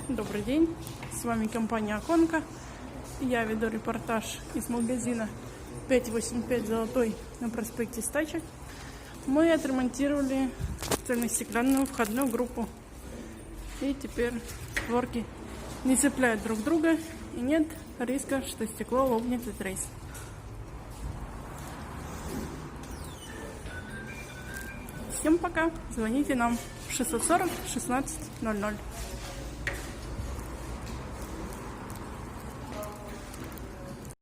Добрый день, с вами компания Оконка. Я веду репортаж из магазина 585 Золотой на проспекте Стачек. Мы отремонтировали цельностеклянную входную группу. И теперь створки не цепляют друг друга и нет риска, что стекло лопнет и треснет. Всем пока, звоните нам в 640 16 00.